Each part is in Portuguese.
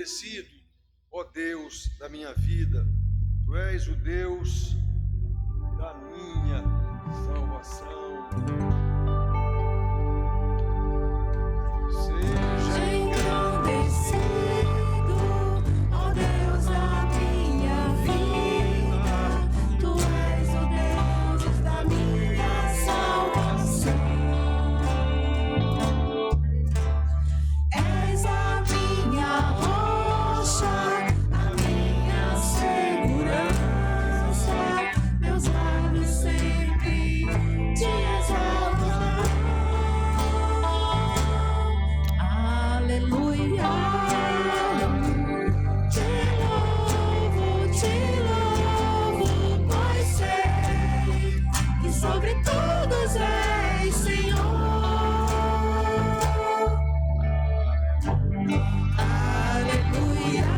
Agradecido, ó Deus da minha vida, Tu és o Deus da minha salvação. Seja engrandecido, ó Deus da minha vida, Tu és o Deus da minha salvação. És a minha rocha, a minha segurança, meus lábios sempre te exaltarão. Aleluia, te louvo, pois sei que sobre todos és Senhor. Aleluia,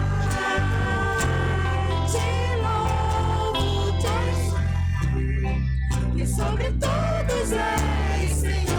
te louvo, pois sei que sobre todos és Senhor.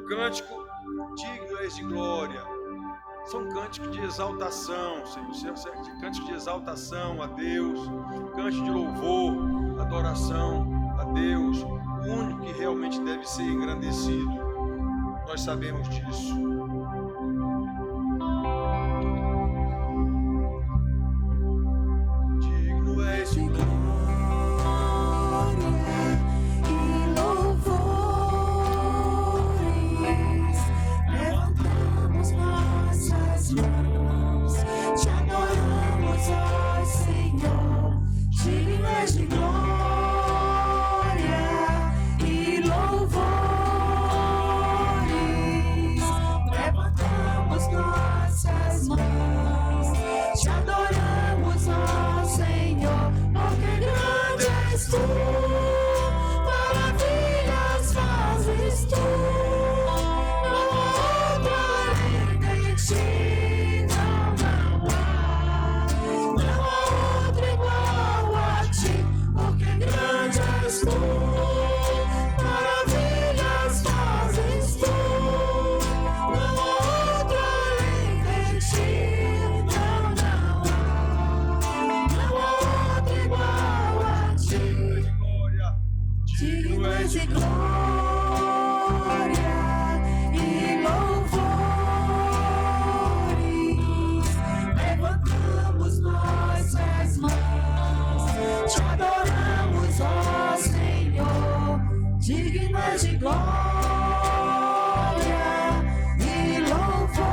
Cântico, digno és de glória. São cânticos de exaltação, Senhor. Cântico de exaltação a Deus, cântico de louvor, adoração a Deus, o único que realmente deve ser engrandecido. Nós sabemos disso. Digno és de glória. Te adoramos, ó Senhor, digno és de glória e louvores. Levantamos nossas mãos, te adoramos, ó Senhor, porque grande és tu, maravilhas fazes tu. Maravilhas fazes tu, não há outro além de ti, não há outro igual a ti. Digno és de glória e louvores. Levantamos nossas mãos, te adoramos, ó Senhor, digno és de glória e louvores.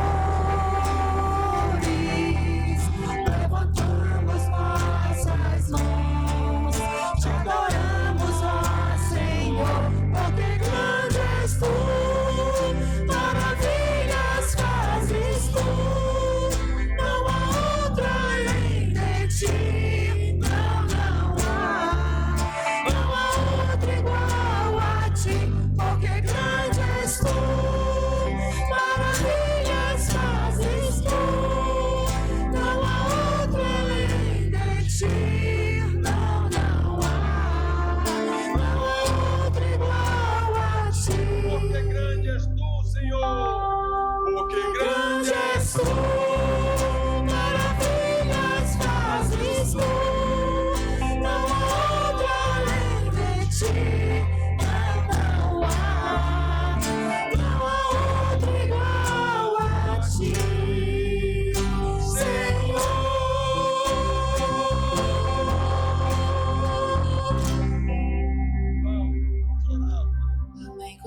Levantamos nossas mãos, te adoramos, ó Senhor, porque grande és tu, maravilhas fazes tu, não há outro além de ti, não há outro igual a ti, porque grande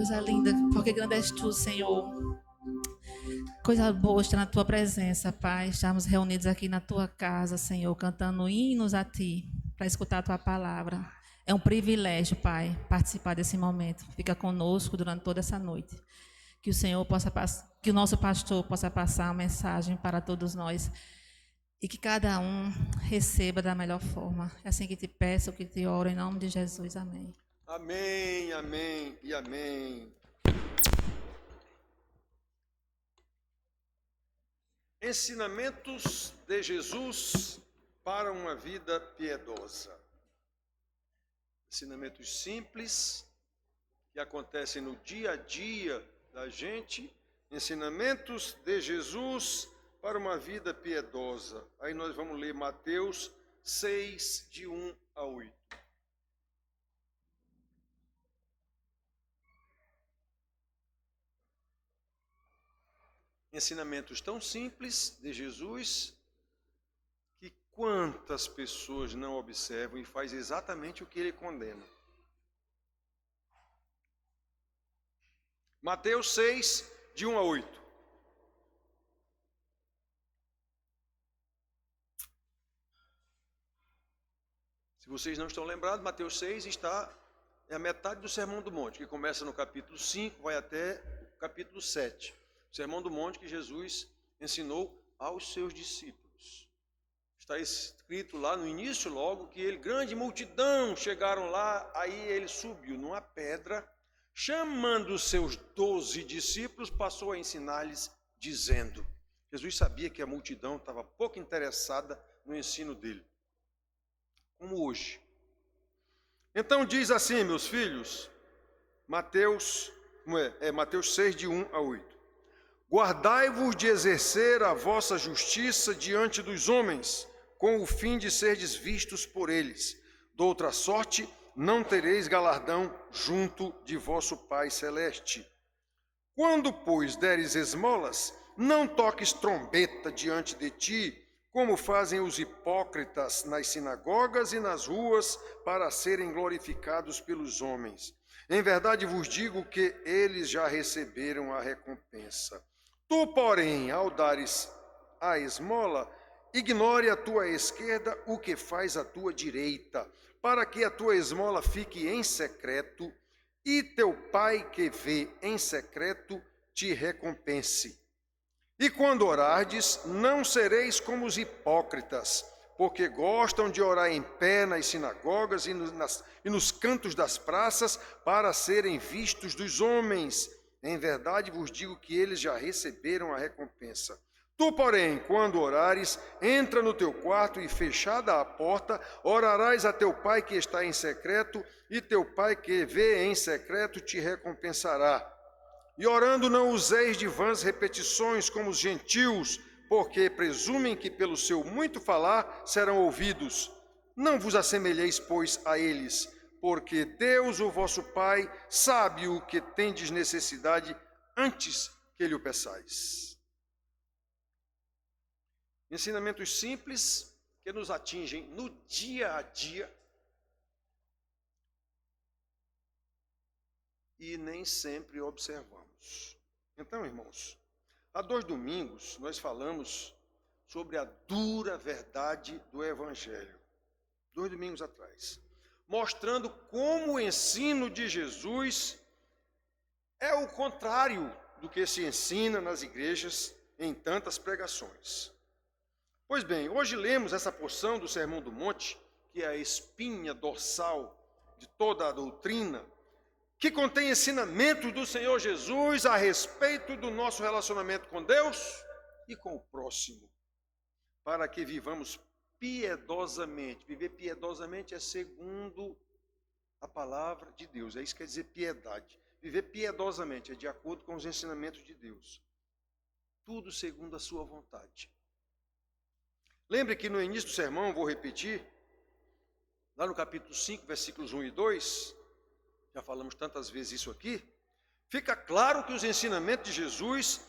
Coisa linda, porque grande és tu, Senhor. Coisa boa estar na tua presença, Pai. Estamos reunidos aqui na tua casa, Senhor, cantando hinos a ti, para escutar a tua palavra. É um privilégio, Pai, participar desse momento. Fica conosco durante toda essa noite. Que o Senhor que o nosso pastor possa passar uma mensagem para todos nós e que cada um receba da melhor forma. É assim que te peço, que te oro, em nome de Jesus. Amém. Amém, amém e amém. Ensinamentos de Jesus para uma vida piedosa. Ensinamentos simples que acontecem no dia a dia da gente. Ensinamentos de Jesus para uma vida piedosa. Aí nós vamos ler Mateus 6, de 1 a 8. Ensinamentos tão simples de Jesus que quantas pessoas não observam e faz exatamente o que ele condena. Mateus 6, de 1 a 8. Se vocês não estão lembrados, Mateus 6 é a metade do Sermão do Monte, que começa no capítulo 5, vai até o capítulo 7. O Sermão do Monte que Jesus ensinou aos seus discípulos. Está escrito lá no início logo que grande multidão chegaram lá, aí ele subiu numa pedra, chamando os seus 12 discípulos, passou a ensinar-lhes, dizendo. Jesus sabia que a multidão estava pouco interessada no ensino dele, como hoje. Então diz assim, meus filhos, Mateus 6, de 1 a 8. Guardai-vos de exercer a vossa justiça diante dos homens, com o fim de serdes vistos por eles. Doutra sorte, não tereis galardão junto de vosso Pai Celeste. Quando, pois, deres esmolas, não toques trombeta diante de ti, como fazem os hipócritas nas sinagogas e nas ruas, para serem glorificados pelos homens. Em verdade vos digo que eles já receberam a recompensa. Tu, porém, ao dares a esmola, ignore à tua esquerda o que faz a tua direita, para que a tua esmola fique em secreto, e teu Pai que vê em secreto te recompense. E quando orardes, não sereis como os hipócritas, porque gostam de orar em pé nas sinagogas e nos cantos das praças, para serem vistos dos homens. Em verdade vos digo que eles já receberam a recompensa. Tu, porém, quando orares, entra no teu quarto e, fechada a porta, orarás a teu Pai que está em secreto, e teu Pai que vê em secreto te recompensará. E orando não useis de vãs repetições como os gentios, porque presumem que pelo seu muito falar serão ouvidos. Não vos assemelheis, pois, a eles, porque Deus, o vosso Pai, sabe o que tendes necessidade antes que lhe o peçais. Ensinamentos simples que nos atingem no dia a dia e nem sempre observamos. Então, irmãos, há 2 domingos nós falamos sobre a dura verdade do Evangelho. 2 domingos atrás. Mostrando como o ensino de Jesus é o contrário do que se ensina nas igrejas em tantas pregações. Pois bem, hoje lemos essa porção do Sermão do Monte, que é a espinha dorsal de toda a doutrina, que contém ensinamentos do Senhor Jesus a respeito do nosso relacionamento com Deus e com o próximo, para que vivamos piedosamente. Viver piedosamente é segundo a palavra de Deus. É isso que quer dizer piedade. Viver piedosamente é de acordo com os ensinamentos de Deus. Tudo segundo a sua vontade. Lembre que no início do sermão, vou repetir, lá no capítulo 5, versículos 1 e 2, já falamos tantas vezes isso aqui, fica claro que os ensinamentos de Jesus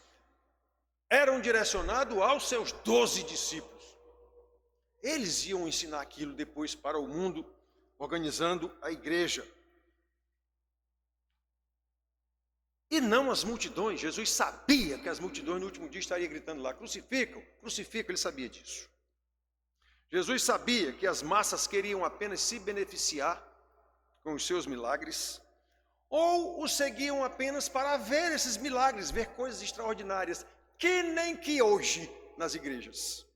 eram direcionados aos seus 12 discípulos. Eles iam ensinar aquilo depois para o mundo, organizando a igreja. e não as multidões. Jesus sabia que as multidões no último dia estariam gritando lá, crucificam, crucificam, ele sabia disso. Jesus sabia que as massas queriam apenas se beneficiar com os seus milagres, ou o seguiam apenas para ver esses milagres, ver coisas extraordinárias, que nem que hoje nas igrejas.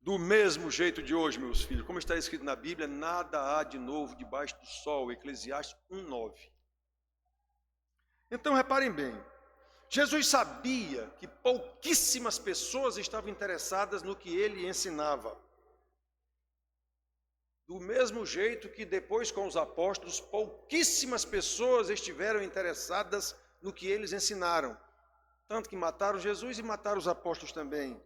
Do mesmo jeito de hoje, meus filhos, como está escrito na Bíblia, nada há de novo debaixo do sol, Eclesiastes 1:9. Então, reparem bem, Jesus sabia que pouquíssimas pessoas estavam interessadas no que ele ensinava. Do mesmo jeito que depois com os apóstolos, pouquíssimas pessoas estiveram interessadas no que eles ensinaram. Tanto que mataram Jesus e mataram os apóstolos também.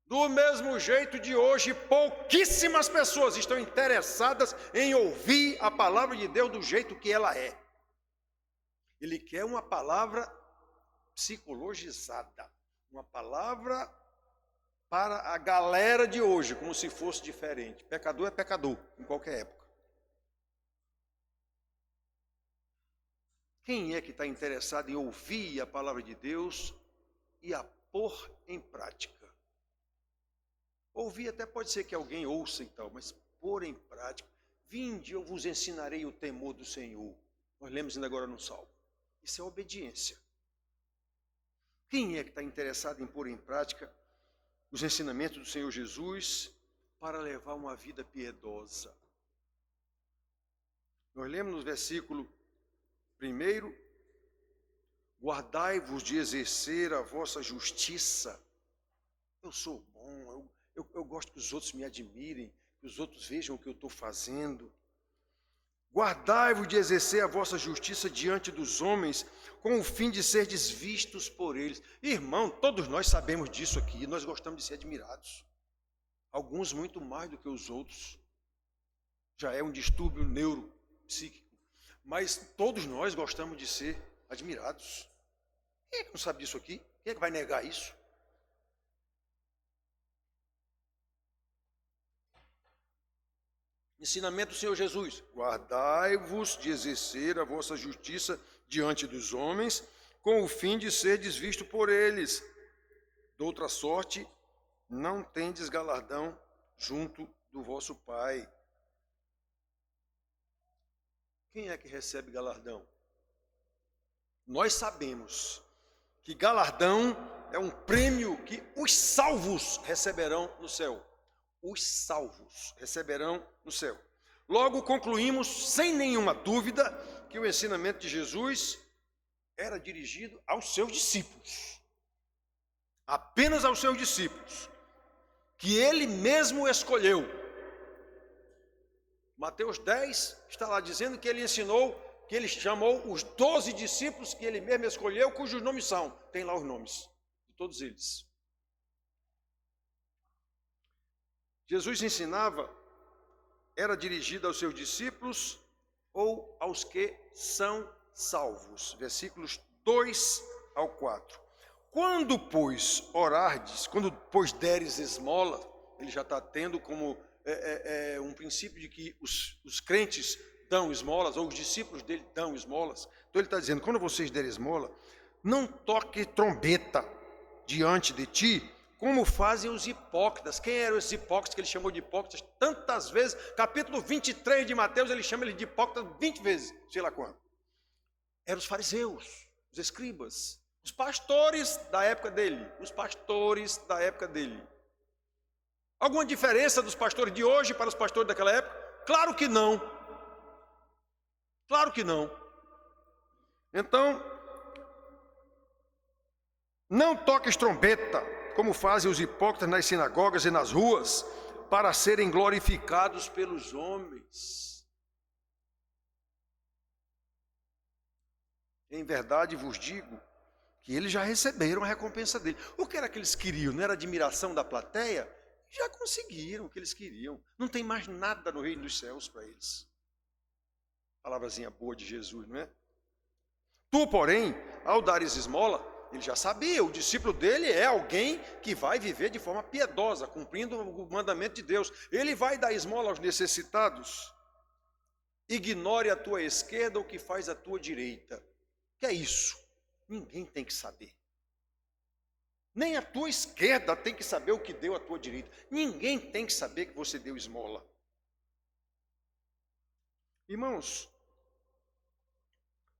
Do mesmo jeito de hoje, pouquíssimas pessoas estão interessadas em ouvir a palavra de Deus do jeito que ela é. Ele quer uma palavra psicologizada, uma palavra para a galera de hoje, como se fosse diferente. Pecador é pecador, em qualquer época. Quem é que está interessado em ouvir a palavra de Deus e a pôr em prática? Ouvir até pode ser que alguém ouça e tal, mas pôr em prática. Vinde, eu vos ensinarei o temor do Senhor. Nós lemos ainda agora no Salmo. Isso é obediência. Quem é que está interessado em pôr em prática os ensinamentos do Senhor Jesus para levar uma vida piedosa? Nós lemos no versículo 1: guardai-vos de exercer a vossa justiça. Eu sou bom, eu gosto que os outros me admirem, que os outros vejam o que eu estou fazendo. Guardai-vos de exercer a vossa justiça diante dos homens, com o fim de serdes vistos por eles. Irmão, todos nós sabemos disso aqui, nós gostamos de ser admirados. Alguns muito mais do que os outros. Já é um distúrbio neuropsíquico. Mas todos nós gostamos de ser admirados. Quem é que não sabe disso aqui? Quem é que vai negar isso? Ensinamento do Senhor Jesus: guardai-vos de exercer a vossa justiça diante dos homens, com o fim de serdes visto por eles. De outra sorte, não tendes galardão junto do vosso Pai. Quem é que recebe galardão? Nós sabemos que galardão é um prêmio que os salvos receberão no céu. Os salvos receberão no céu. Logo, concluímos, sem nenhuma dúvida, que o ensinamento de Jesus era dirigido aos seus discípulos. Apenas aos seus discípulos, que ele mesmo escolheu. Mateus 10 está lá dizendo que ele ensinou, que ele chamou os 12 discípulos que ele mesmo escolheu, cujos nomes são. Tem lá os nomes de todos eles. Jesus ensinava, era dirigido aos seus discípulos ou aos que são salvos. Versículos 2-4. Quando, pois, orardes, quando, pois, deres esmola, ele já está tendo como um princípio de que os crentes dão esmolas, ou os discípulos dele dão esmolas. Então ele está dizendo, quando vocês derem esmola, não toque trombeta diante de ti, como fazem os hipócritas. Quem eram esses hipócritas que ele chamou de hipócritas tantas vezes? Capítulo 23 de Mateus, ele chama ele de hipócritas 20 vezes, sei lá quando. Eram os fariseus, os escribas, os pastores da época dele. Os pastores da época dele. Alguma diferença dos pastores de hoje para os pastores daquela época? Claro que não. Claro que não. Então, não toques trombeta, como fazem os hipócritas nas sinagogas e nas ruas, para serem glorificados pelos homens. Em verdade vos digo que eles já receberam a recompensa dele. O que era que eles queriam? Não era admiração da plateia? Já conseguiram o que eles queriam. Não tem mais nada no reino dos céus para eles. Palavrazinha boa de Jesus, não é? Tu, porém, ao dares esmola, ele já sabia, o discípulo dele é alguém que vai viver de forma piedosa, cumprindo o mandamento de Deus. Ele vai dar esmola aos necessitados. ignore a tua esquerda o que faz a tua direita. O que é isso? Ninguém tem que saber. Nem a tua esquerda tem que saber o que deu a tua direita. Ninguém tem que saber que você deu esmola. Irmãos,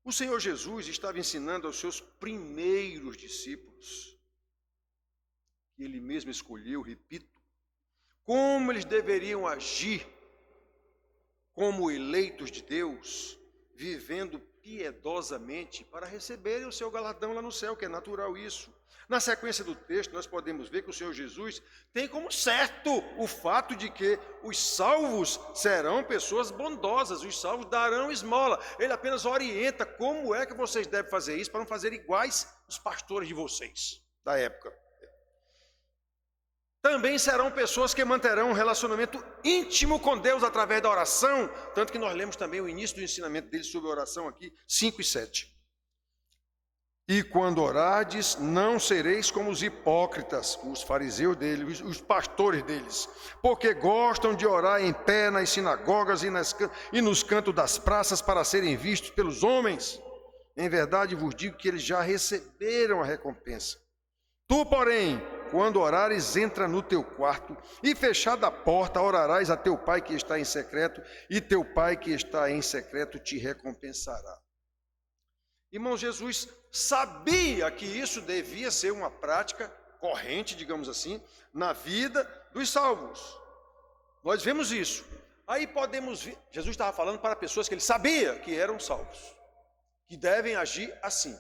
o Senhor Jesus estava ensinando aos seus primeiros discípulos, que Ele mesmo escolheu, repito, como eles deveriam agir como eleitos de Deus, vivendo piedosamente para receberem o seu galardão lá no céu, que é natural isso. Na sequência do texto, nós podemos ver que o Senhor Jesus tem como certo o fato de que os salvos serão pessoas bondosas, os salvos darão esmola. Ele apenas orienta como é que vocês devem fazer isso para não fazer iguais os pastores de vocês da época. Também serão pessoas que manterão um relacionamento íntimo com Deus através da oração, tanto que nós lemos também o início do ensinamento dele sobre a oração aqui, 5 e 7. E quando orardes, não sereis como os hipócritas, os fariseus deles, os pastores deles, porque gostam de orar em pé nas sinagogas e nos cantos das praças para serem vistos pelos homens. Em verdade vos digo que eles já receberam a recompensa. Tu, porém, quando orares, entra no teu quarto e, fechada a porta, orarás a teu pai que está em secreto, e teu pai que está em secreto te recompensará. Irmão, Jesus sabia que isso devia ser uma prática corrente, digamos assim, na vida dos salvos. Nós vemos isso. Aí podemos ver, Jesus estava falando para pessoas que ele sabia que eram salvos, que devem agir assim.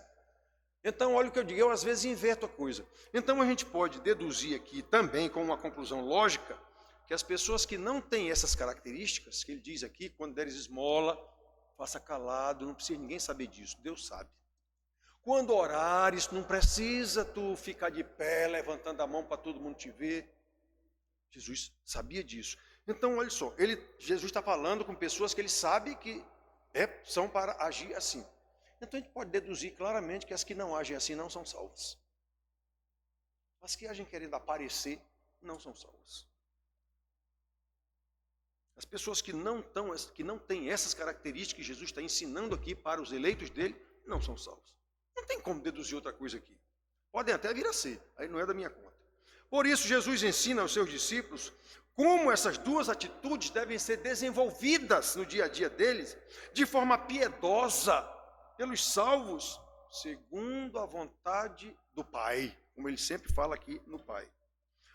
Então, olha o que eu digo, eu às vezes inverto a coisa. Então, a gente pode deduzir aqui também, com uma conclusão lógica, que as pessoas que não têm essas características, que ele diz aqui, quando deres esmola, faça calado, não precisa ninguém saber disso, Deus sabe. Quando orares, não precisa tu ficar de pé, levantando a mão para todo mundo te ver. Jesus sabia disso. Então, olha só, Jesus está falando com pessoas que ele sabe que são para agir assim. Então, a gente pode deduzir claramente que as que não agem assim não são salvas. As que agem querendo aparecer não são salvas. As pessoas que não têm essas características que Jesus está ensinando aqui para os eleitos dele, não são salvos. Não tem como deduzir outra coisa aqui. Podem até vir a ser, aí não é da minha conta. Por isso, Jesus ensina aos seus discípulos como essas duas atitudes devem ser desenvolvidas no dia a dia deles, de forma piedosa, pelos salvos, segundo a vontade do Pai, como ele sempre fala aqui no Pai.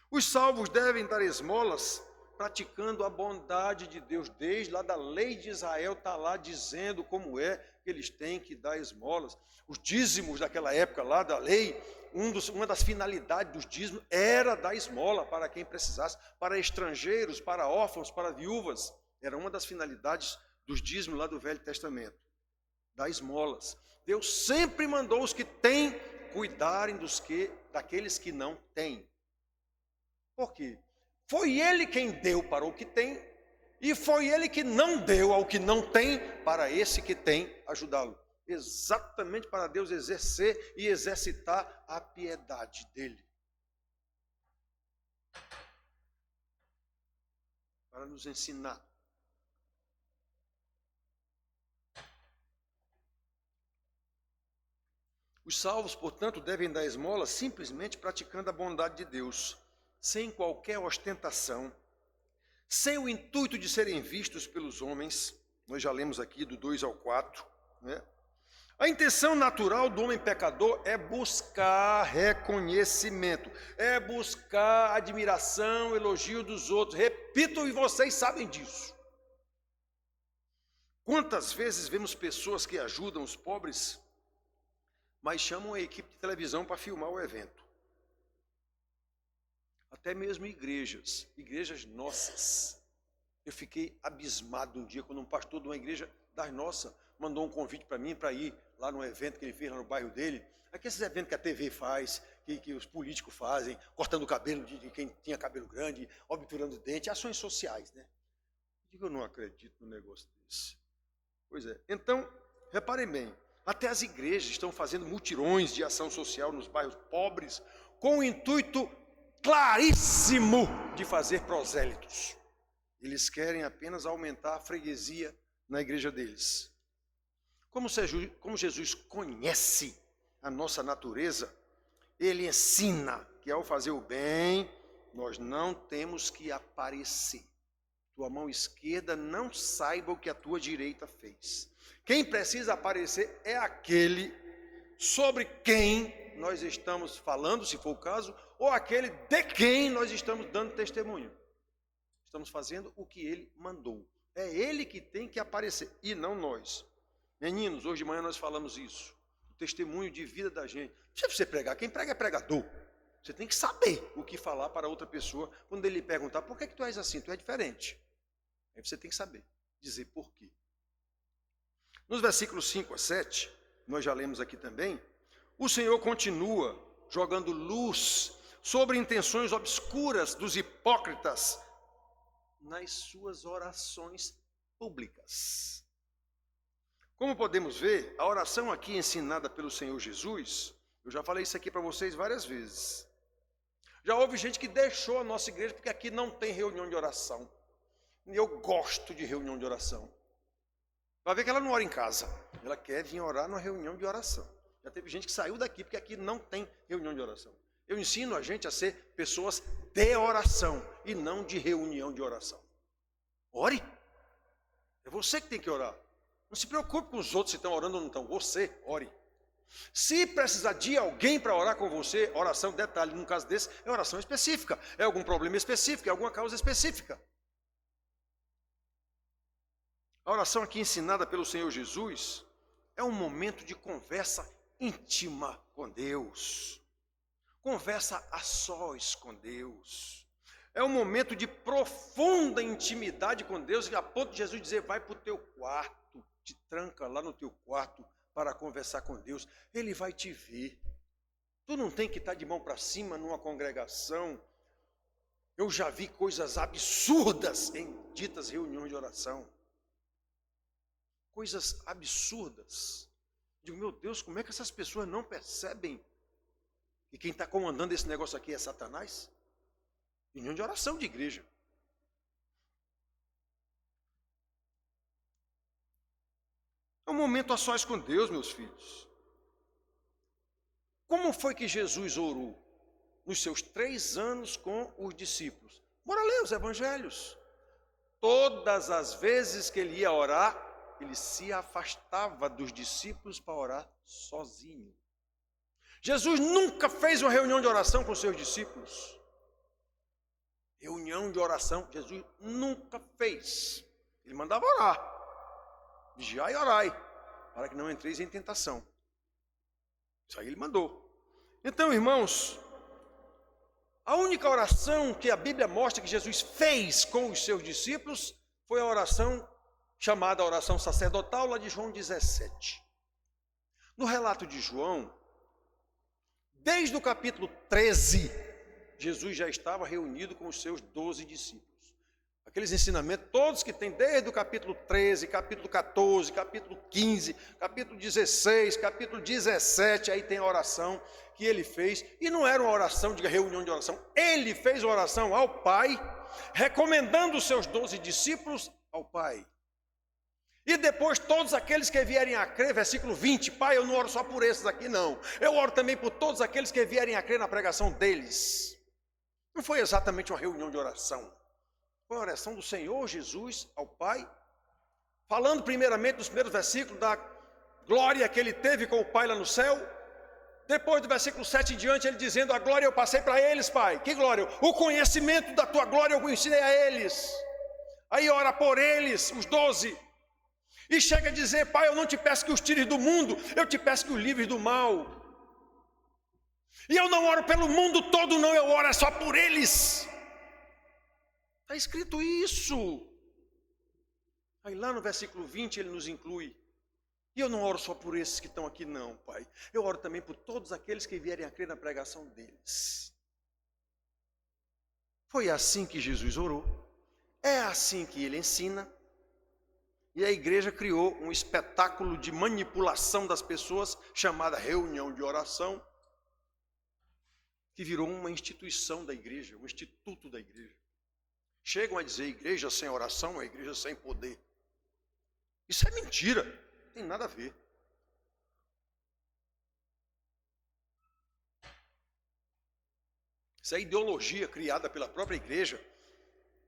Os salvos devem dar esmolas praticando a bondade de Deus, desde lá da lei de Israel, está lá dizendo como é que eles têm que dar esmolas. Os dízimos daquela época lá da lei, uma das finalidades dos dízimos era dar esmola para quem precisasse, para estrangeiros, para órfãos, para viúvas. Era uma das finalidades dos dízimos lá do Velho Testamento, dar esmolas. Deus sempre mandou os que têm cuidarem daqueles que não têm. Por quê? Foi ele quem deu para o que tem, e foi ele que não deu ao que não tem, para esse que tem ajudá-lo. Exatamente para Deus exercer e exercitar a piedade dele. Para nos ensinar. Os salvos, portanto, devem dar esmola simplesmente praticando a bondade de Deus, sem qualquer ostentação, sem o intuito de serem vistos pelos homens. Nós já lemos aqui do 2 ao 4, né? A intenção natural do homem pecador é buscar reconhecimento, é buscar admiração, elogio dos outros. Repito, e vocês sabem disso. Quantas vezes vemos pessoas que ajudam os pobres, mas chamam a equipe de televisão para filmar o evento? Até mesmo igrejas nossas. Eu fiquei abismado um dia quando um pastor de uma igreja das nossas mandou um convite para mim para ir lá no evento que ele fez lá no bairro dele. Aqueles eventos que a TV faz, que os políticos fazem, cortando o cabelo de quem tinha cabelo grande, obturando o dente, ações sociais, né? Eu digo, eu não acredito num negócio desse. Pois é. Então, reparem bem, até as igrejas estão fazendo mutirões de ação social nos bairros pobres, com o intuito claríssimo de fazer prosélitos. Eles querem apenas aumentar a freguesia na igreja deles. Como Jesus conhece a nossa natureza, ele ensina que ao fazer o bem, nós não temos que aparecer. Tua mão esquerda não saiba o que a tua direita fez. Quem precisa aparecer é aquele sobre quem nós estamos falando, se for o caso, ou aquele de quem nós estamos dando testemunho. Estamos fazendo o que ele mandou. É ele que tem que aparecer e não nós. Meninos, hoje de manhã nós falamos isso. O testemunho de vida da gente. Não precisa você pregar, quem prega é pregador. Você tem que saber o que falar para outra pessoa quando ele lhe perguntar: por que tu és assim? Tu é diferente. Aí você tem que saber dizer por quê. Nos versículos 5 a 7, nós já lemos aqui também, o Senhor continua jogando luz sobre intenções obscuras dos hipócritas nas suas orações públicas. Como podemos ver, a oração aqui ensinada pelo Senhor Jesus, eu já falei isso aqui para vocês várias vezes. Já houve gente que deixou a nossa igreja porque aqui não tem reunião de oração. E eu gosto de reunião de oração. Vai ver que ela não ora em casa. Ela quer vir orar numa reunião de oração. Já teve gente que saiu daqui porque aqui não tem reunião de oração. Eu ensino a gente a ser pessoas de oração e não de reunião de oração. Ore. É você que tem que orar. Não se preocupe com os outros se estão orando ou não estão. Você, ore. Se precisar de alguém para orar com você, oração, detalhe, num caso desse, é oração específica. É algum problema específico, é alguma causa específica. A oração aqui ensinada pelo Senhor Jesus é um momento de conversa íntima com Deus. Conversa a sós com Deus. É um momento de profunda intimidade com Deus, a ponto de Jesus dizer: vai para o teu quarto, te tranca lá no teu quarto para conversar com Deus. Ele vai te ver. Tu não tem que estar de mão para cima numa congregação. Eu já vi coisas absurdas em ditas reuniões de oração. Coisas absurdas. Digo, meu Deus, como é que essas pessoas não percebem que quem está comandando esse negócio aqui é Satanás? Reunião de oração de igreja. É um momento a sós com Deus, meus filhos. Como foi que Jesus orou nos seus 3 anos com os discípulos? Bora ler os evangelhos. Todas as vezes que ele ia orar, ele se afastava dos discípulos para orar sozinho. Jesus nunca fez uma reunião de oração com seus discípulos. Reunião de oração, Jesus nunca fez. Ele mandava orar. Vigiai e orai, para que não entreis em tentação. Isso aí ele mandou. Então, irmãos, a única oração que a Bíblia mostra que Jesus fez com os seus discípulos foi a oração chamada oração sacerdotal, lá de João 17. No relato de João, desde o capítulo 13, Jesus já estava reunido com os seus 12 discípulos. Aqueles ensinamentos todos que tem desde o capítulo 13, capítulo 14, capítulo 15, capítulo 16, capítulo 17, aí tem a oração que ele fez, e não era uma oração de reunião de oração, ele fez uma oração ao Pai, recomendando os seus 12 discípulos ao Pai. E depois todos aqueles que vierem a crer, versículo 20, Pai, eu não oro só por esses aqui não, eu oro também por todos aqueles que vierem a crer na pregação deles. Não foi exatamente uma reunião de oração, foi a oração do Senhor Jesus ao Pai, falando primeiramente nos primeiros versículos da glória que ele teve com o Pai lá no céu, depois do versículo 7 em diante, ele dizendo: a glória eu passei para eles, Pai. Que glória? O conhecimento da tua glória eu ensinei a eles. Aí ora por eles, os 12. E chega a dizer: Pai, eu não te peço que os tires do mundo, eu te peço que os livres do mal. E eu não oro pelo mundo todo não, eu oro só por eles. Está escrito isso. Aí lá no versículo 20 ele nos inclui: e eu não oro só por esses que estão aqui não, Pai, eu oro também por todos aqueles que vierem a crer na pregação deles. Foi assim que Jesus orou, é assim que ele ensina. E a igreja criou um espetáculo de manipulação das pessoas, chamada reunião de oração, que virou uma instituição da igreja, um instituto da igreja. Chegam a dizer: igreja sem oração é igreja sem poder. Isso é mentira, não tem nada a ver. Isso é ideologia criada pela própria igreja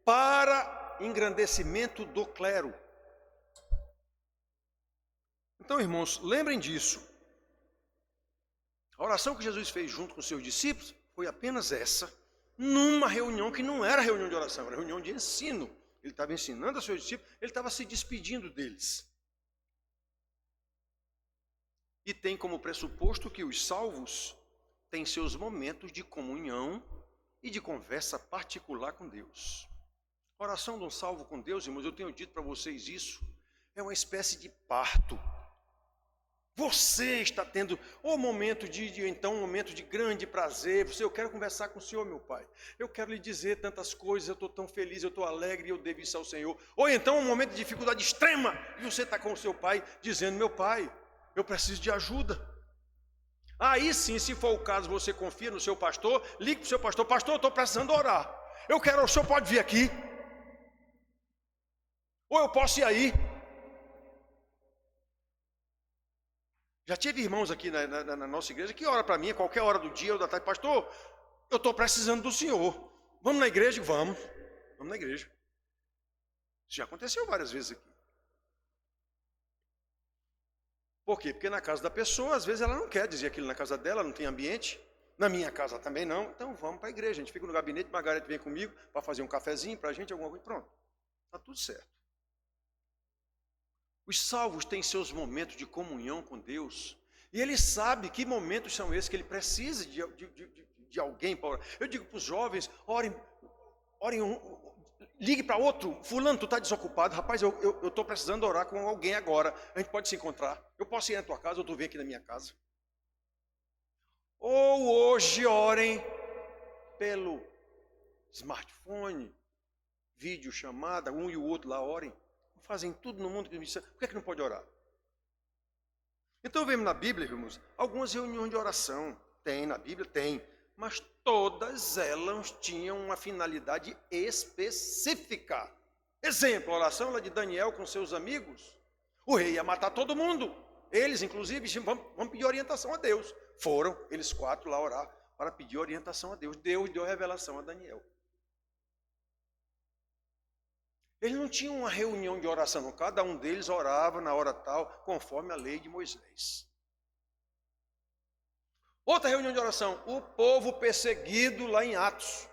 para engrandecimento do clero. Então, irmãos, lembrem disso. A oração que Jesus fez junto com os seus discípulos foi apenas essa, numa reunião que não era reunião de oração, era reunião de ensino. Ele estava ensinando aos seus discípulos, ele estava se despedindo deles. E tem como pressuposto que os salvos têm seus momentos de comunhão e de conversa particular com Deus. A oração de um salvo com Deus, irmãos, eu tenho dito para vocês isso, é uma espécie de parto. Você está tendo um momento um momento de grande prazer. Eu quero conversar com o Senhor, meu Pai. Eu quero lhe dizer tantas coisas, eu estou tão feliz, eu estou alegre, eu devo isso ao Senhor. Ou então um momento de dificuldade extrema, e você está com o seu pai, dizendo, meu Pai, eu preciso de ajuda. Aí sim, se for o caso, você confia no seu pastor, ligue para o seu pastor, pastor, eu estou precisando orar. O senhor pode vir aqui? Ou eu posso ir aí? Já tive irmãos aqui na nossa igreja que oram para mim a qualquer hora do dia ou da tarde. Pastor, eu estou precisando do senhor. Vamos na igreja? Vamos na igreja. Isso já aconteceu várias vezes aqui. Por quê? Porque na casa da pessoa, às vezes ela não quer dizer aquilo na casa dela, não tem ambiente. Na minha casa também não. Então vamos para a igreja. A gente fica no gabinete, Margarete vem comigo para fazer um cafezinho para a gente, alguma coisa. Pronto. Está tudo certo. Os salvos têm seus momentos de comunhão com Deus. E ele sabe que momentos são esses que ele precisa de alguém para orar. Eu digo para os jovens, orem ligue para outro. Fulano, tu está desocupado. Rapaz, eu estou precisando orar com alguém agora. A gente pode se encontrar. Eu posso ir na tua casa ou tu vem aqui na minha casa. Ou hoje orem pelo smartphone, vídeo chamada, um e o outro lá orem. Fazem tudo no mundo que me disseram. Por que não pode orar? Então vemos na Bíblia, irmãos, algumas reuniões de oração. Tem na Bíblia? Tem. Mas todas elas tinham uma finalidade específica. Exemplo, a oração lá de Daniel com seus amigos. O rei ia matar todo mundo. Eles, inclusive, vão pedir orientação a Deus. Foram, eles 4 lá orar para pedir orientação a Deus. Deus deu revelação a Daniel. Eles não tinham uma reunião de oração, não. Cada um deles orava na hora tal, conforme a lei de Moisés. Outra reunião de oração, o povo perseguido lá em Atos.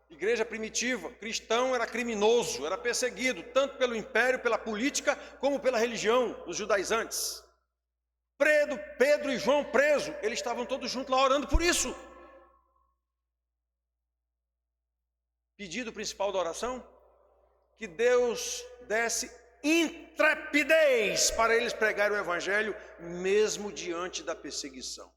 Igreja primitiva, cristão era criminoso, era perseguido, tanto pelo império, pela política, como pela religião, os judaizantes. Pedro e João presos, eles estavam todos juntos lá orando por isso. Pedido principal da oração, que Deus desse intrepidez para eles pregarem o evangelho, mesmo diante da perseguição.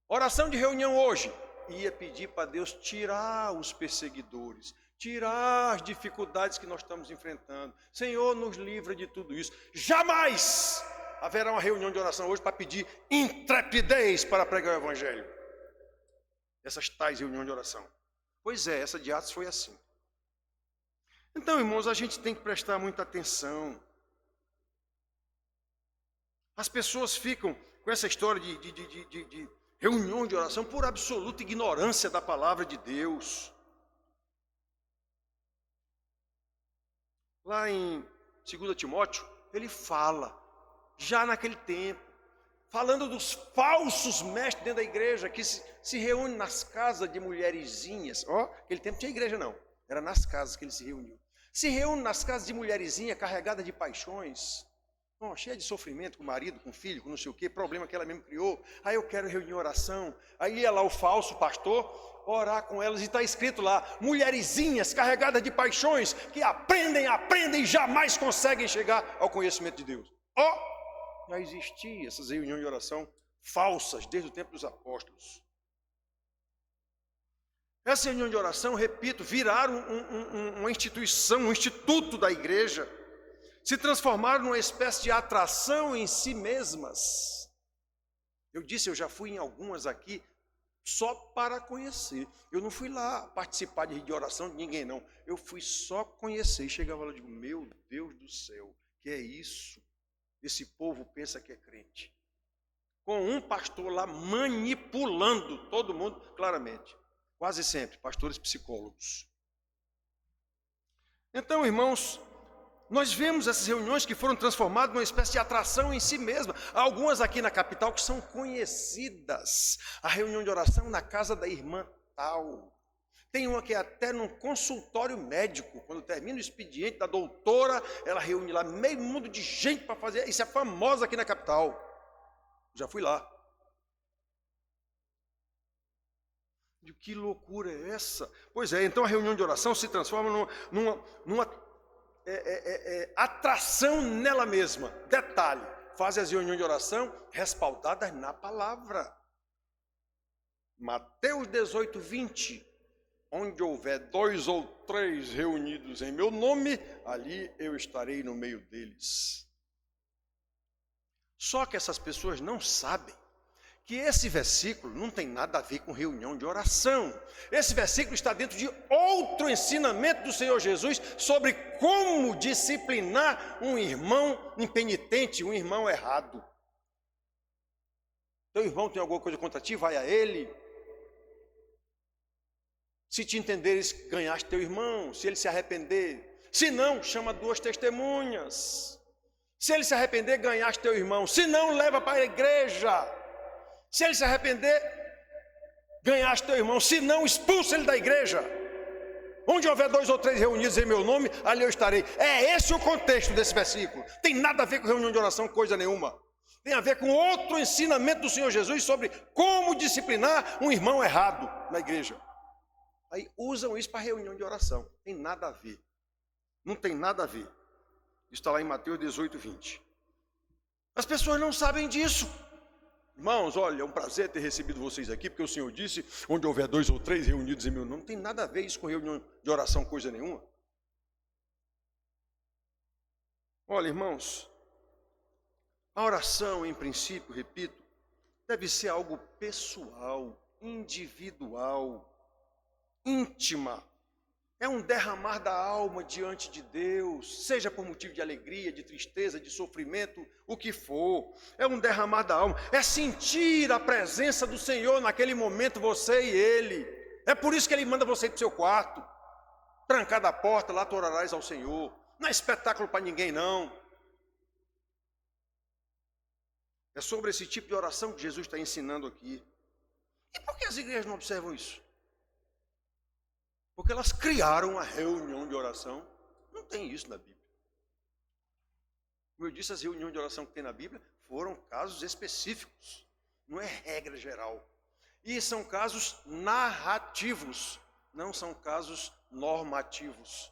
Oração de reunião hoje, ia pedir para Deus tirar os perseguidores, tirar as dificuldades que nós estamos enfrentando. Senhor, nos livra de tudo isso. Jamais haverá uma reunião de oração hoje para pedir intrepidez para pregar o evangelho. Essas tais reuniões de oração. Pois é, essa de Atos foi assim. Então, irmãos, a gente tem que prestar muita atenção. As pessoas ficam com essa história de reunião de oração por absoluta ignorância da palavra de Deus. Lá em 2 Timóteo, ele fala, já naquele tempo, falando dos falsos mestres dentro da igreja, que se reúnem nas casas de mulherzinhas. Aquele tempo não tinha igreja não, era nas casas que ele se reuniu. Se reúne nas casas de mulherzinha carregada de paixões, cheia de sofrimento com o marido, com o filho, com não sei o que, problema que ela mesmo criou. Aí eu quero reunir oração. Aí ia lá o falso pastor orar com elas e está escrito lá, mulherzinhas carregadas de paixões que aprendem e jamais conseguem chegar ao conhecimento de Deus. Já existiam essas reuniões de oração falsas desde o tempo dos apóstolos. Essa reunião de oração, repito, viraram uma instituição, um instituto da igreja, se transformaram numa espécie de atração em si mesmas. Eu já fui em algumas aqui só para conhecer. Eu não fui lá participar de oração de ninguém, não. Eu fui só conhecer. E chegava lá e digo, meu Deus do céu, Que é isso? Esse povo pensa que é crente. Com um pastor lá manipulando todo mundo, claramente. Quase sempre, pastores psicólogos. Então, irmãos, nós vemos essas reuniões que foram transformadas numa espécie de atração em si mesma. Há algumas aqui na capital que são conhecidas. A reunião de oração na casa da irmã tal. Tem uma que é até num consultório médico. Quando termina o expediente da doutora, ela reúne lá meio mundo de gente para fazer. Isso é famosa aqui na capital. Já fui lá. Que loucura é essa? Pois é, então a reunião de oração se transforma numa atração nela mesma. Detalhe, fazem as reuniões de oração respaldadas na palavra. Mateus 18, 20. Onde houver 2 ou 3 reunidos em meu nome, ali eu estarei no meio deles. Só que essas pessoas não sabem que esse versículo não tem nada a ver com reunião de oração. Esse versículo está dentro de outro ensinamento do Senhor Jesus sobre como disciplinar um irmão impenitente, um irmão errado. Teu irmão tem alguma coisa contra ti, vai a ele. Se te entenderes, ganhaste teu irmão. Se ele se arrepender, se não, chama 2 testemunhas. Se ele se arrepender, ganhaste teu irmão. Se não, leva para a igreja. Se ele se arrepender, ganhaste teu irmão. Se não, expulsa ele da igreja. Onde houver 2 ou 3 reunidos em meu nome, ali eu estarei. É esse o contexto desse versículo. Tem nada a ver com reunião de oração, coisa nenhuma. Tem a ver com outro ensinamento do Senhor Jesus sobre como disciplinar um irmão errado na igreja. Aí usam isso para reunião de oração. Tem nada a ver. Não tem nada a ver. Isso está lá em Mateus 18, 20. As pessoas não sabem disso. Irmãos, olha, é um prazer ter recebido vocês aqui, porque o Senhor disse, onde houver 2 ou 3 reunidos em meu nome. Não tem nada a ver isso com reunião de oração, coisa nenhuma. Olha, irmãos, a oração, em princípio, repito, deve ser algo pessoal, individual, íntima. É um derramar da alma diante de Deus, seja por motivo de alegria, de tristeza, de sofrimento, o que for. É um derramar da alma, é sentir a presença do Senhor naquele momento, você e Ele. É por isso que Ele manda você ir para o seu quarto, trancada a porta, lá tu orarás ao Senhor. Não é espetáculo para ninguém, não. É sobre esse tipo de oração que Jesus está ensinando aqui. E por que as igrejas não observam isso? Porque elas criaram a reunião de oração. Não tem isso na Bíblia. Como eu disse, as reuniões de oração que tem na Bíblia foram casos específicos. Não é regra geral. E são casos narrativos, não são casos normativos.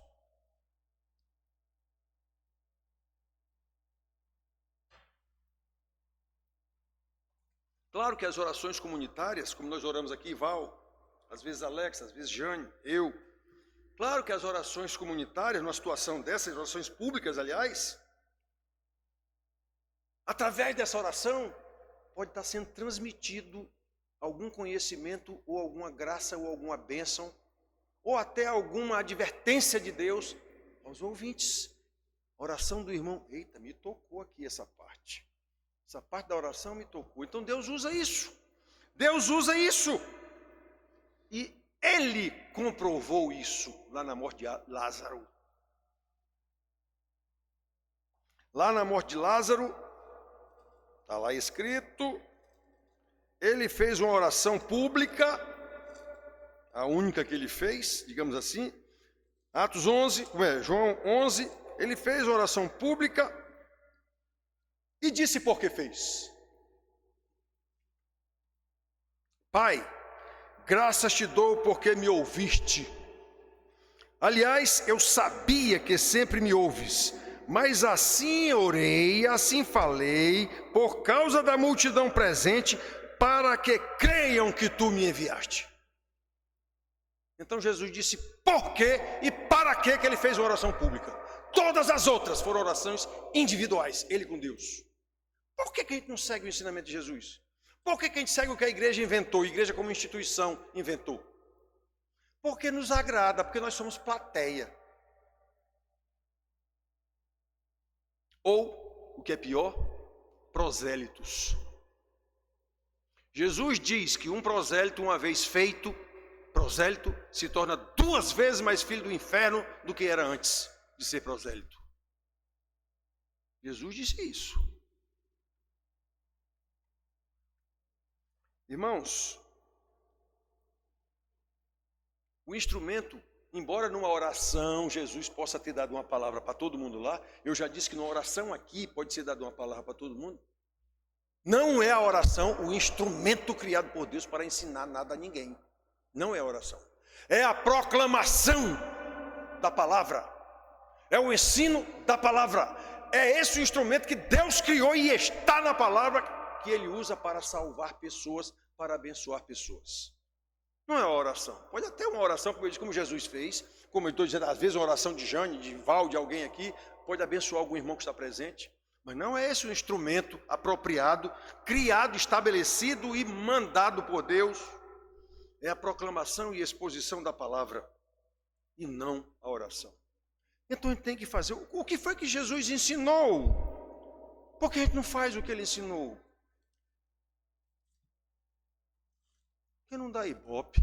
Claro que as orações comunitárias, como nós oramos aqui, Val, às vezes Alex, às vezes Jane, eu. Claro que as orações comunitárias, numa situação dessas, orações públicas, aliás, através dessa oração, pode estar sendo transmitido algum conhecimento, ou alguma graça, ou alguma bênção, ou até alguma advertência de Deus aos ouvintes. A oração do irmão, eita, me tocou aqui essa parte. Essa parte da oração me tocou. Então Deus usa isso. Deus usa isso. E Ele comprovou isso lá na morte de Lázaro. Lá na morte de Lázaro, está lá escrito, Ele fez uma oração pública, a única que Ele fez, digamos assim, Atos 11, João 11, Ele fez uma oração pública e disse por que fez. Pai, graças te dou porque me ouviste. Aliás, eu sabia que sempre me ouves, mas assim orei, assim falei, por causa da multidão presente, para que creiam que tu me enviaste. Então Jesus disse por quê e para quê que ele fez uma oração pública. Todas as outras foram orações individuais, ele com Deus. Por que a gente não segue o ensinamento de Jesus? Por que a gente segue o que a igreja inventou, a igreja como instituição inventou? Porque nos agrada, porque nós somos plateia. Ou, o que é pior, prosélitos. Jesus diz que um prosélito, uma vez feito, prosélito, se torna 2 vezes mais filho do inferno do que era antes de ser prosélito. Jesus disse isso. Irmãos, o instrumento, embora numa oração Jesus possa ter dado uma palavra para todo mundo lá, eu já disse que numa oração aqui pode ser dada uma palavra para todo mundo. Não é a oração o instrumento criado por Deus para ensinar nada a ninguém. Não é a oração. É a proclamação da palavra. É o ensino da palavra. É esse o instrumento que Deus criou e está na palavra que Ele usa para salvar pessoas, para abençoar pessoas. Não é a oração. Pode até uma oração, como Jesus fez, como eu estou dizendo, às vezes uma oração de Jane, de Val, de alguém aqui, pode abençoar algum irmão que está presente. Mas não é esse o instrumento apropriado, criado, estabelecido e mandado por Deus. É a proclamação e exposição da palavra e não a oração. Então a gente tem que fazer o que foi que Jesus ensinou. Por que a gente não faz o que ele ensinou? Porque não dá ibope.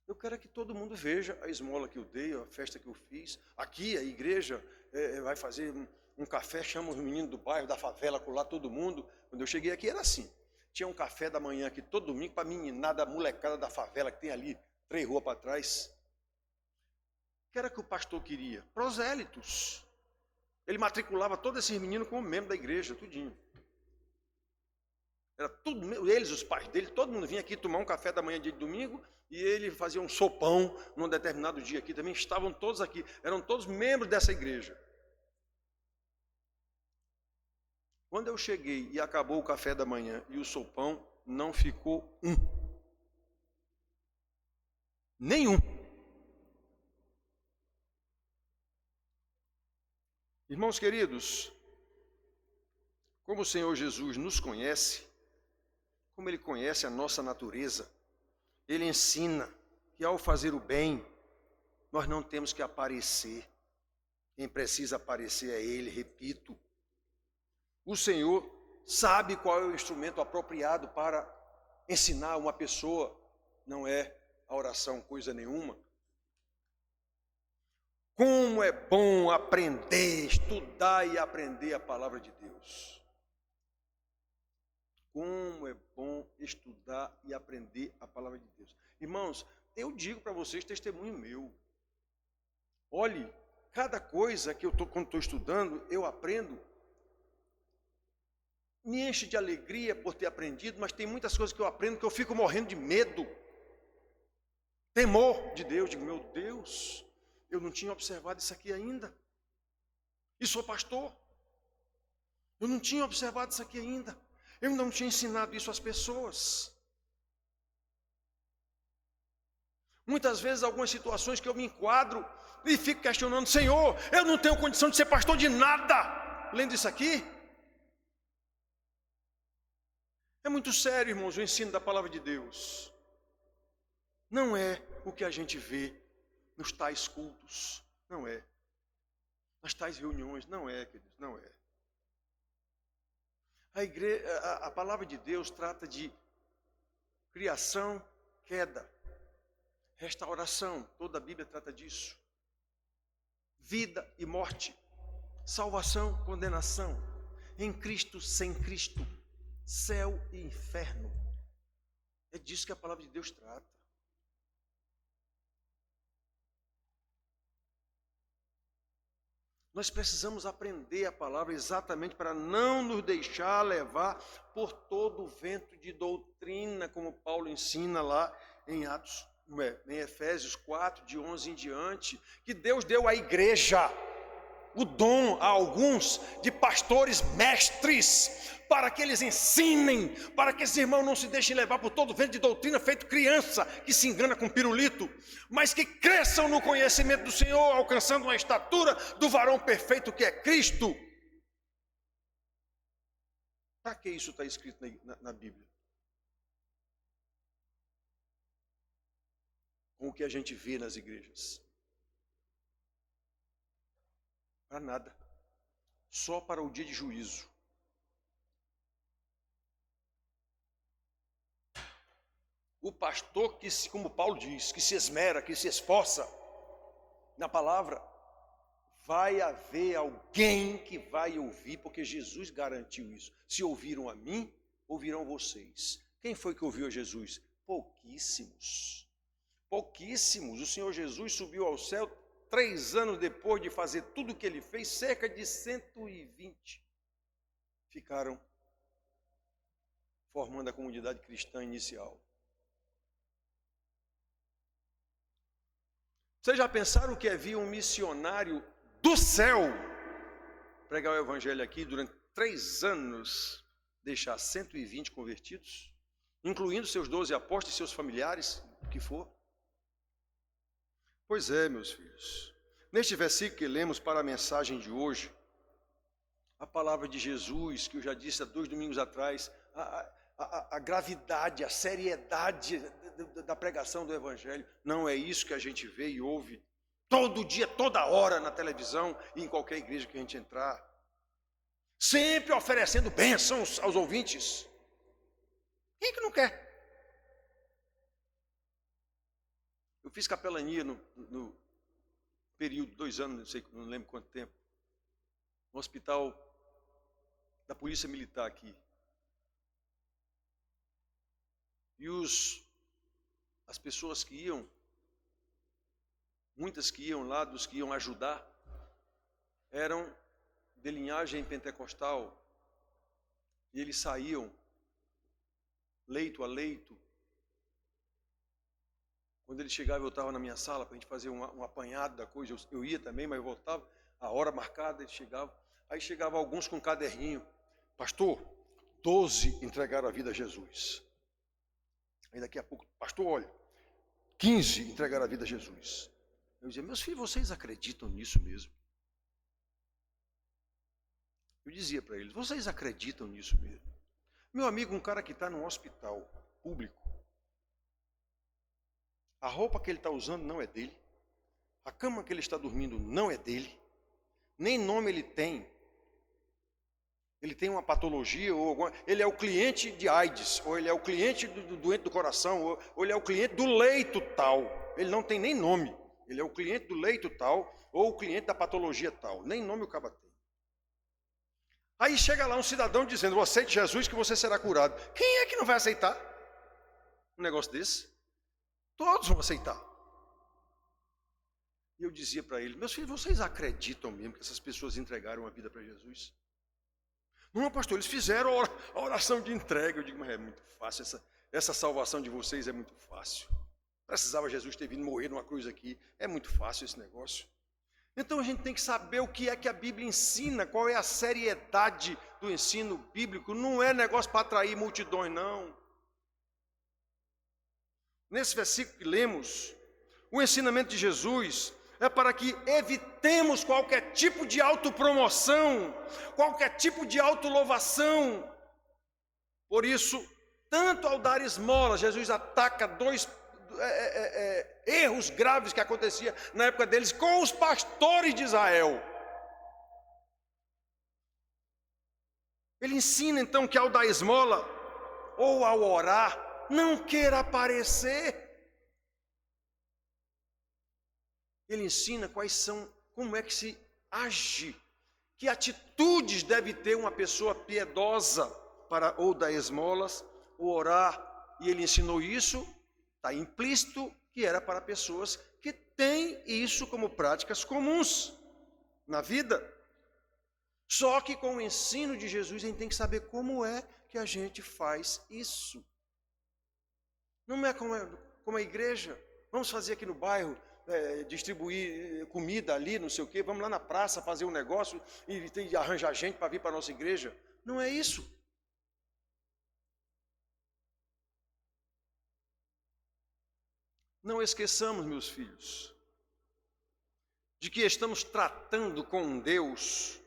Eu quero que todo mundo veja a esmola que eu dei, a festa que eu fiz. Aqui a igreja vai fazer um café, chama os meninos do bairro, da favela, colar todo mundo. Quando eu cheguei aqui era assim. Tinha um café da manhã aqui todo domingo para a meninada, a molecada da favela que tem ali, 3 ruas para trás. O que era que o pastor queria? Prosélitos. Ele matriculava todos esses meninos como membro da igreja, tudinho. Era tudo, eles, os pais dele, todo mundo vinha aqui tomar um café da manhã de domingo e ele fazia um sopão num determinado dia aqui. Também estavam todos aqui, eram todos membros dessa igreja. Quando eu cheguei e acabou o café da manhã e o sopão, não ficou um. Nenhum. Irmãos queridos, como o Senhor Jesus nos conhece, como Ele conhece a nossa natureza, Ele ensina que ao fazer o bem, nós não temos que aparecer. Quem precisa aparecer é Ele, repito. O Senhor sabe qual é o instrumento apropriado para ensinar uma pessoa, não é a oração coisa nenhuma. Como é bom aprender, estudar e aprender a palavra de Deus. Como é bom estudar e aprender a palavra de Deus. Irmãos, eu digo para vocês, testemunho meu. Olhe, cada coisa que quando estou estudando, eu aprendo. Me enche de alegria por ter aprendido, mas tem muitas coisas que eu aprendo que eu fico morrendo de medo. Temor de Deus. Digo, meu Deus, eu não tinha observado isso aqui ainda. E sou pastor. Eu não tinha observado isso aqui ainda. Eu não tinha ensinado isso às pessoas. Muitas vezes, algumas situações que eu me enquadro e fico questionando, Senhor, eu não tenho condição de ser pastor de nada. Lendo isso aqui. É muito sério, irmãos, o ensino da palavra de Deus. Não é o que a gente vê nos tais cultos. Não é. Nas tais reuniões. Não é, queridos, não é. A palavra de Deus trata de criação, queda, restauração. Toda a Bíblia trata disso. Vida e morte. Salvação, condenação. Em Cristo, sem Cristo. Céu e inferno. É disso que a palavra de Deus trata. Nós precisamos aprender a palavra exatamente para não nos deixar levar por todo o vento de doutrina, como Paulo ensina lá em Atos, em Efésios 4, de 11 em diante, que Deus deu à igreja o dom a alguns de pastores mestres, para que eles ensinem, para que esses irmãos não se deixem levar por todo vento de doutrina, feito criança que se engana com pirulito, mas que cresçam no conhecimento do Senhor, alcançando uma estatura do varão perfeito que é Cristo. Para que isso está escrito na Bíblia? Com o que a gente vê nas igrejas. Para nada. Só para o dia de juízo. O pastor que, como Paulo diz, que se esmera, que se esforça na palavra, vai haver alguém que vai ouvir, porque Jesus garantiu isso. Se ouviram a mim, ouvirão vocês. Quem foi que ouviu a Jesus? Pouquíssimos. Pouquíssimos. O Senhor Jesus subiu ao céu 3 anos depois de fazer tudo o que ele fez, cerca de 120 ficaram formando a comunidade cristã inicial. Vocês já pensaram que havia um missionário do céu pregar o evangelho aqui durante 3 anos, deixar 120 convertidos, incluindo seus 12 apóstolos e seus familiares, o que for? Pois é, meus filhos. Neste versículo que lemos para a mensagem de hoje, a palavra de Jesus, que eu já disse há 2 domingos atrás, a gravidade, a seriedade da pregação do evangelho, não é isso que a gente vê e ouve todo dia, toda hora na televisão e em qualquer igreja que a gente entrar. Sempre oferecendo bênçãos aos ouvintes. Quem é que não quer? Eu fiz capelania no período, 2 anos, não lembro quanto tempo, no hospital da Polícia Militar aqui. E as pessoas que iam, muitas que iam lá, dos que iam ajudar, eram de linhagem pentecostal, e eles saíam leito a leito. Quando ele chegava, eu estava na minha sala para a gente fazer um apanhado da coisa, eu ia também, mas eu voltava, a hora marcada, ele chegava. Aí chegavam alguns com um caderninho: pastor, 12 entregaram a vida a Jesus. Aí daqui a pouco: pastor, olha, 15 entregaram a vida a Jesus. Eu dizia: meus filhos, vocês acreditam nisso mesmo? Eu dizia para eles: vocês acreditam nisso mesmo? Meu amigo, um cara que está num hospital público, a roupa que ele está usando não é dele, a cama que ele está dormindo não é dele, nem nome ele tem. Ele tem uma patologia, ele é o cliente de AIDS, ou ele é o cliente do doente do coração, ou ele é o cliente do leito tal. Ele não tem nem nome. Ele é o cliente do leito tal, ou o cliente da patologia tal. Nem nome o cara tem. Aí chega lá um cidadão dizendo: aceite Jesus que você será curado. Quem é que não vai aceitar um negócio desse? Todos vão aceitar. E eu dizia para ele: meus filhos, vocês acreditam mesmo que essas pessoas entregaram a vida para Jesus? Não, pastor, eles fizeram a oração de entrega. Eu digo: mas é muito fácil, essa salvação de vocês é muito fácil. Precisava Jesus ter vindo morrer numa cruz aqui. É muito fácil esse negócio. Então a gente tem que saber o que é que a Bíblia ensina, qual é a seriedade do ensino bíblico. Não é negócio para atrair multidões, não. Nesse versículo que lemos, o ensinamento de Jesus é para que evitemos qualquer tipo de autopromoção, qualquer tipo de autolouvação. Por isso, tanto ao dar esmola, Jesus ataca 2 erros graves que acontecia na época deles com os pastores de Israel. Ele ensina então que ao dar esmola ou ao orar, não queira aparecer. Ele ensina como é que se age, que atitudes deve ter uma pessoa piedosa para ou dar esmolas ou orar. E ele ensinou isso, está implícito que era para pessoas que têm isso como práticas comuns na vida. Só que com o ensino de Jesus a gente tem que saber como é que a gente faz isso. Não é como a igreja. Vamos fazer aqui no bairro, distribuir comida ali, não sei o quê. Vamos lá na praça fazer um negócio e arranjar gente para vir para a nossa igreja. Não é isso. Não esqueçamos, meus filhos, de que estamos tratando com um Deus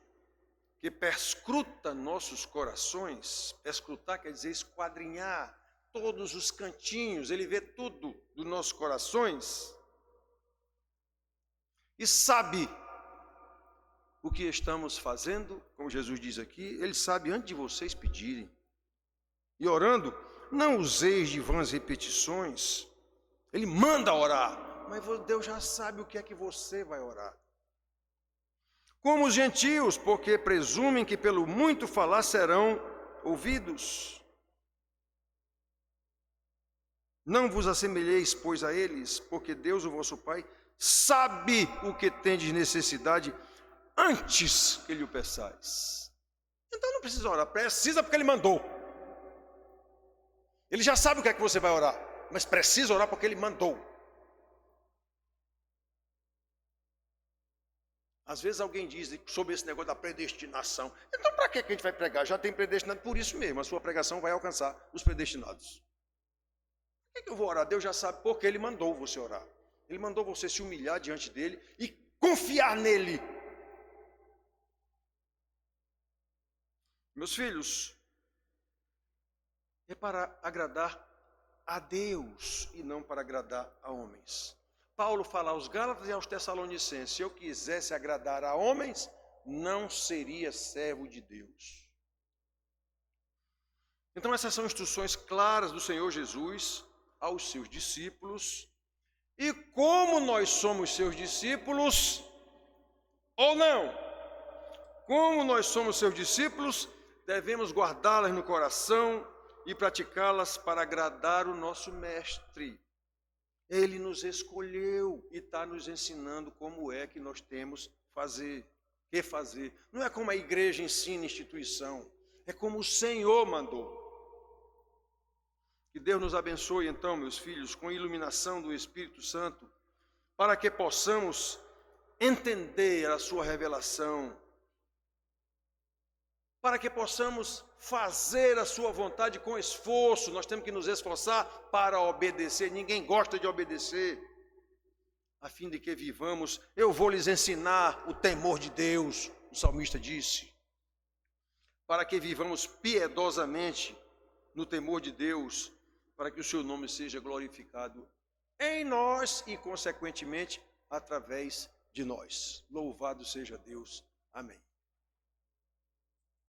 que perscruta nossos corações. Perscrutar quer dizer esquadrinhar todos os cantinhos, ele vê tudo dos nossos corações e sabe o que estamos fazendo, como Jesus diz aqui, Ele sabe antes de vocês pedirem. E orando, não useis de vãs repetições. Ele manda orar, mas Deus já sabe o que é que você vai orar. Como os gentios, porque presumem que pelo muito falar serão ouvidos. Não vos assemelheis, pois, a eles, porque Deus, o vosso Pai, sabe o que tendes necessidade antes que lhe o peçais. Então não precisa orar, precisa porque Ele mandou. Ele já sabe o que é que você vai orar, mas precisa orar porque Ele mandou. Às vezes alguém diz sobre esse negócio da predestinação. Então para que a gente vai pregar? Já tem predestinado, por isso mesmo, a sua pregação vai alcançar os predestinados. Por que eu vou orar? Deus já sabe porque Ele mandou você orar. Ele mandou você se humilhar diante dEle e confiar nele. Meus filhos, é para agradar a Deus e não para agradar a homens. Paulo fala aos Gálatas e aos Tessalonicenses: se eu quisesse agradar a homens, não seria servo de Deus. Então essas são instruções claras do Senhor Jesus aos seus discípulos. E como nós somos seus discípulos, ou não, como nós somos seus discípulos, devemos guardá-las no coração e praticá-las para agradar o nosso Mestre. Ele nos escolheu e está nos ensinando como é que nós temos que fazer. Não é como a igreja ensina, instituição, é como o Senhor mandou. Que Deus nos abençoe então, meus filhos, com a iluminação do Espírito Santo, para que possamos entender a sua revelação, para que possamos fazer a sua vontade com esforço. Nós temos que nos esforçar para obedecer. Ninguém gosta de obedecer. A fim de que vivamos, eu vou lhes ensinar o temor de Deus, o salmista disse. Para que vivamos piedosamente no temor de Deus, para que o seu nome seja glorificado em nós e, consequentemente, através de nós. Louvado seja Deus. Amém.